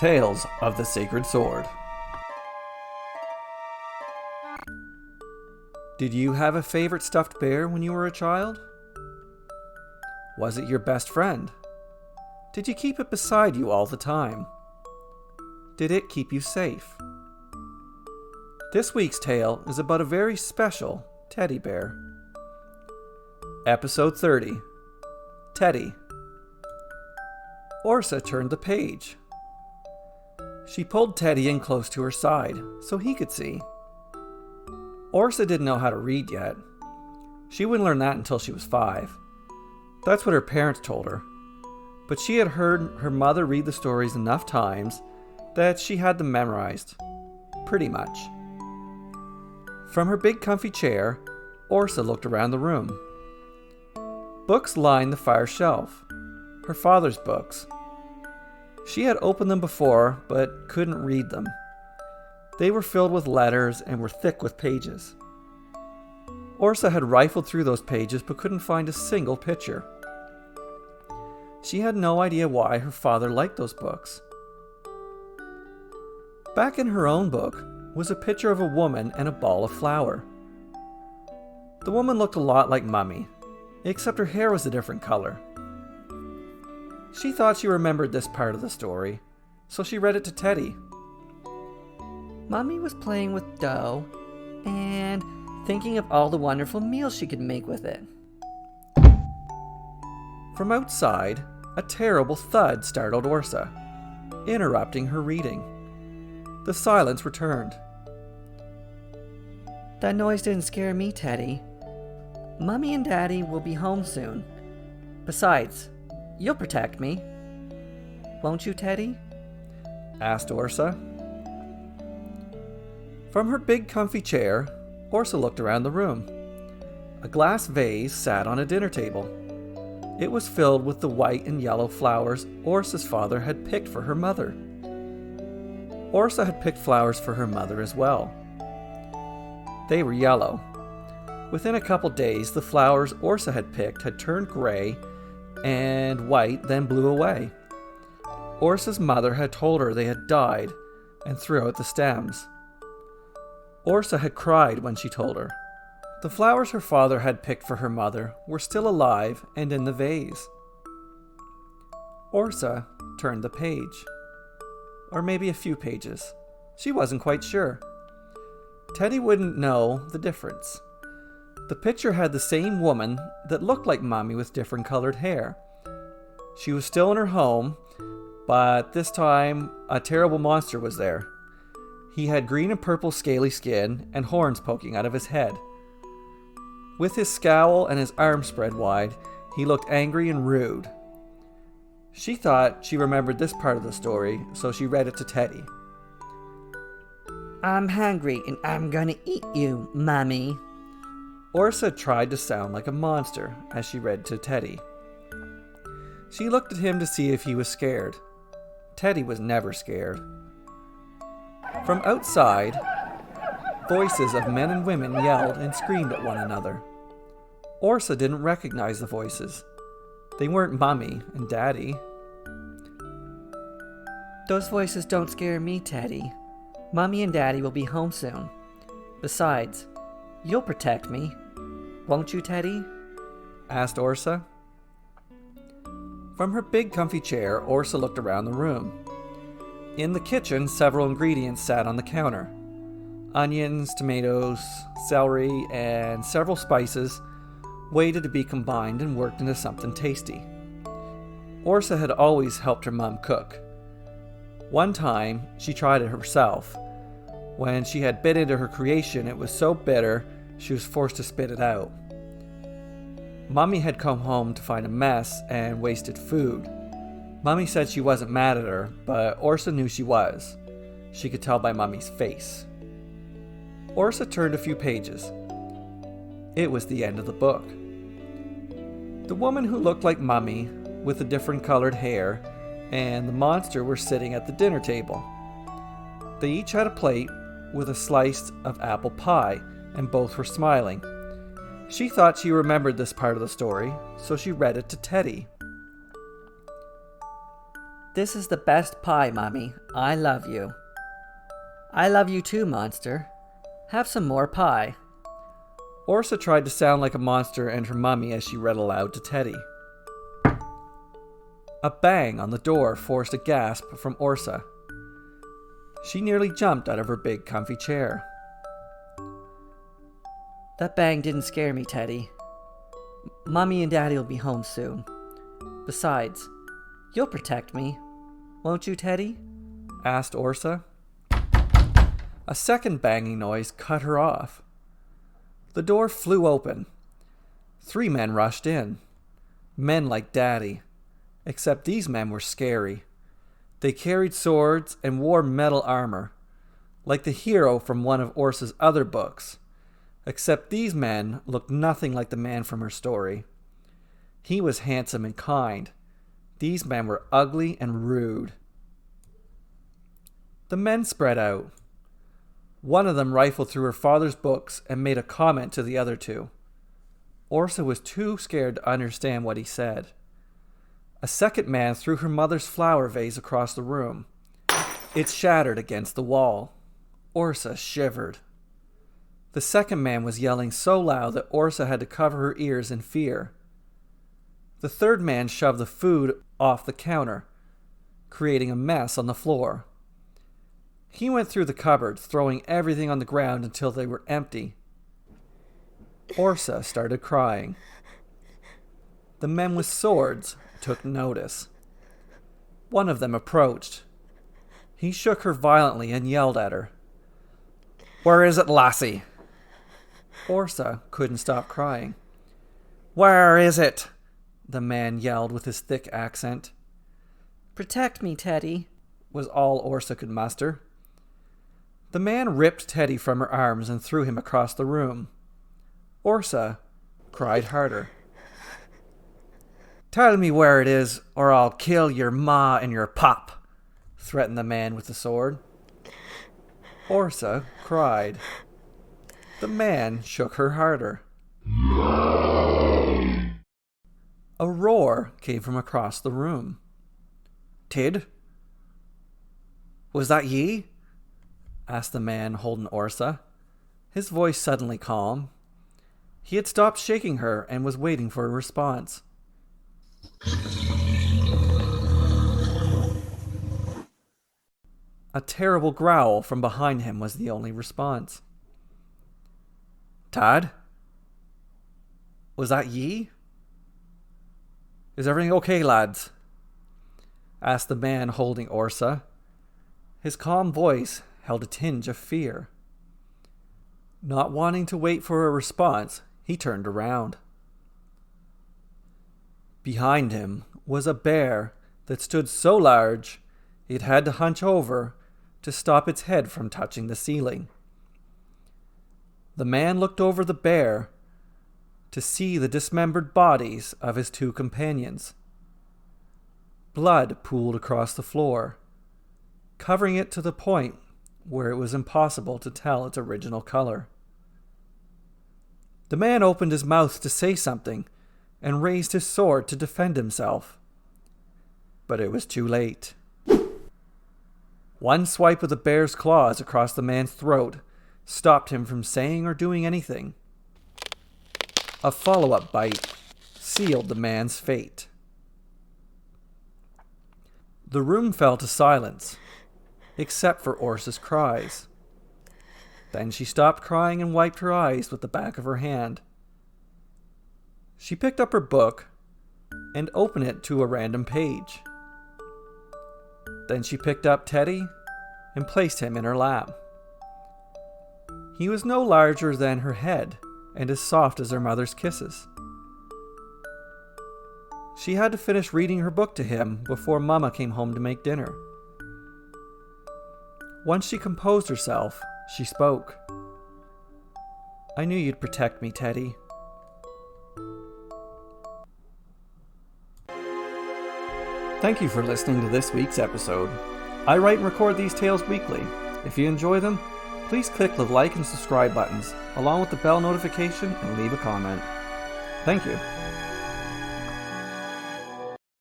Tales of the Sacred Sword. Did you have a favorite stuffed bear when you were a child? Was it your best friend? Did you keep it beside you all the time? Did it keep you safe? This week's tale is about a very special teddy bear. Episode 30. Teddy. Orsa turned the page. She pulled Teddy in close to her side so he could see. Orsa didn't know how to read yet. She wouldn't learn that until she was 5. That's what her parents told her. But she had heard her mother read the stories enough times that she had them memorized. Pretty much. From her big comfy chair, Orsa looked around the room. Books lined the fire shelf. Her father's books. She had opened them before, but couldn't read them. They were filled with letters and were thick with pages. Orsa had rifled through those pages but couldn't find a single picture. She had no idea why her father liked those books. Back in her own book was a picture of a woman and a ball of flour. The woman looked a lot like Mummy, except her hair was a different color. She thought she remembered this part of the story, so she read it to Teddy. Mummy was playing with dough and thinking of all the wonderful meals she could make with it. From outside, a terrible thud startled Orsa, interrupting her reading. The silence returned. That noise didn't scare me, Teddy. Mummy and Daddy will be home soon. Besides, you'll protect me. Won't you, Teddy? Asked Orsa. From her big comfy chair, Orsa looked around the room. A glass vase sat on a dinner table. It was filled with the white and yellow flowers Orsa's father had picked for her mother. Orsa had picked flowers for her mother as well. They were yellow. Within a couple days, the flowers Orsa had picked had turned gray and white, then blew away. Orsa's mother had told her they had died and threw out the stems. Orsa had cried when she told her. The flowers her father had picked for her mother were still alive and in the vase. Orsa turned the page. Or maybe a few pages. She wasn't quite sure. Teddy wouldn't know the difference. The picture had the same woman that looked like Mommy with different colored hair. She was still in her home, but this time a terrible monster was there. He had green and purple scaly skin and horns poking out of his head. With his scowl and his arms spread wide, he looked angry and rude. She thought she remembered this part of the story, so she read it to Teddy. I'm hungry and I'm gonna eat you, Mommy. Orsa tried to sound like a monster as she read to Teddy. She looked at him to see if he was scared. Teddy was never scared. From outside, voices of men and women yelled and screamed at one another. Orsa didn't recognize the voices. They weren't Mummy and Daddy. Those voices don't scare me, Teddy. Mummy and Daddy will be home soon. Besides, you'll protect me. Won't you, Teddy? Asked Orsa. From her big comfy chair, Orsa looked around the room. In the kitchen, several ingredients sat on the counter. Onions, tomatoes, celery, and several spices waited to be combined and worked into something tasty. Orsa had always helped her mom cook. One time, she tried it herself. When she had bit into her creation, it was so bitter, she was forced to spit it out. Mummy had come home to find a mess and wasted food. Mummy said she wasn't mad at her, but Orsa knew she was. She could tell by Mummy's face. Orsa turned a few pages. It was the end of the book. The woman who looked like Mummy, with the different colored hair, and the monster were sitting at the dinner table. They each had a plate with a slice of apple pie, and both were smiling. She thought she remembered this part of the story, so she read it to Teddy. This is the best pie, Mommy. I love you. I love you too, monster. Have some more pie. Orsa tried to sound like a monster and her mummy as she read aloud to Teddy. A bang on the door forced a gasp from Orsa. She nearly jumped out of her big comfy chair. That bang didn't scare me, Teddy. Mommy and Daddy will be home soon. Besides, you'll protect me, won't you, Teddy? Asked Orsa. A second banging noise cut her off. The door flew open. 3 men rushed in. Men like Daddy. Except these men were scary. They carried swords and wore metal armor, like the hero from one of Orsa's other books. Except these men looked nothing like the man from her story. He was handsome and kind. These men were ugly and rude. The men spread out. One of them rifled through her father's books and made a comment to the other 2. Orsa was too scared to understand what he said. A second man threw her mother's flower vase across the room. It shattered against the wall. Orsa shivered. The second man was yelling so loud that Orsa had to cover her ears in fear. The third man shoved the food off the counter, creating a mess on the floor. He went through the cupboard, throwing everything on the ground until they were empty. Orsa started crying. The men with swords took notice. One of them approached. He shook her violently and yelled at her. "Where is it, lassie?" Orsa couldn't stop crying. "Where is it?" the man yelled with his thick accent. Protect me, Teddy, was all Orsa could muster. The man ripped Teddy from her arms and threw him across the room. Orsa cried harder. "Tell me where it is, or I'll kill your ma and your pop," threatened the man with the sword. Orsa cried. The man shook her harder. A roar came from across the room. "Tid? Was that ye?" asked the man holding Orsa, his voice suddenly calm. He had stopped shaking her and was waiting for a response. A terrible growl from behind him was the only response. "Tad? Was that ye? Is everything okay, lads?" asked the man holding Orsa. His calm voice held a tinge of fear. Not wanting to wait for a response, he turned around. Behind him was a bear that stood so large it had to hunch over to stop its head from touching the ceiling. The man looked over the bear to see the dismembered bodies of his 2 companions. Blood pooled across the floor, covering it to the point where it was impossible to tell its original color. The man opened his mouth to say something and raised his sword to defend himself. But it was too late. One swipe of the bear's claws across the man's throat stopped him from saying or doing anything. A follow-up bite sealed the man's fate. The room fell to silence, except for Orsa's cries. Then she stopped crying and wiped her eyes with the back of her hand. She picked up her book and opened it to a random page. Then she picked up Teddy and placed him in her lap. He was no larger than her head and as soft as her mother's kisses. She had to finish reading her book to him before Mama came home to make dinner. Once she composed herself, she spoke. "I knew you'd protect me, Teddy." Thank you for listening to this week's episode. I write and record these tales weekly. If you enjoy them, please click the like and subscribe buttons, along with the bell notification, and leave a comment. Thank you.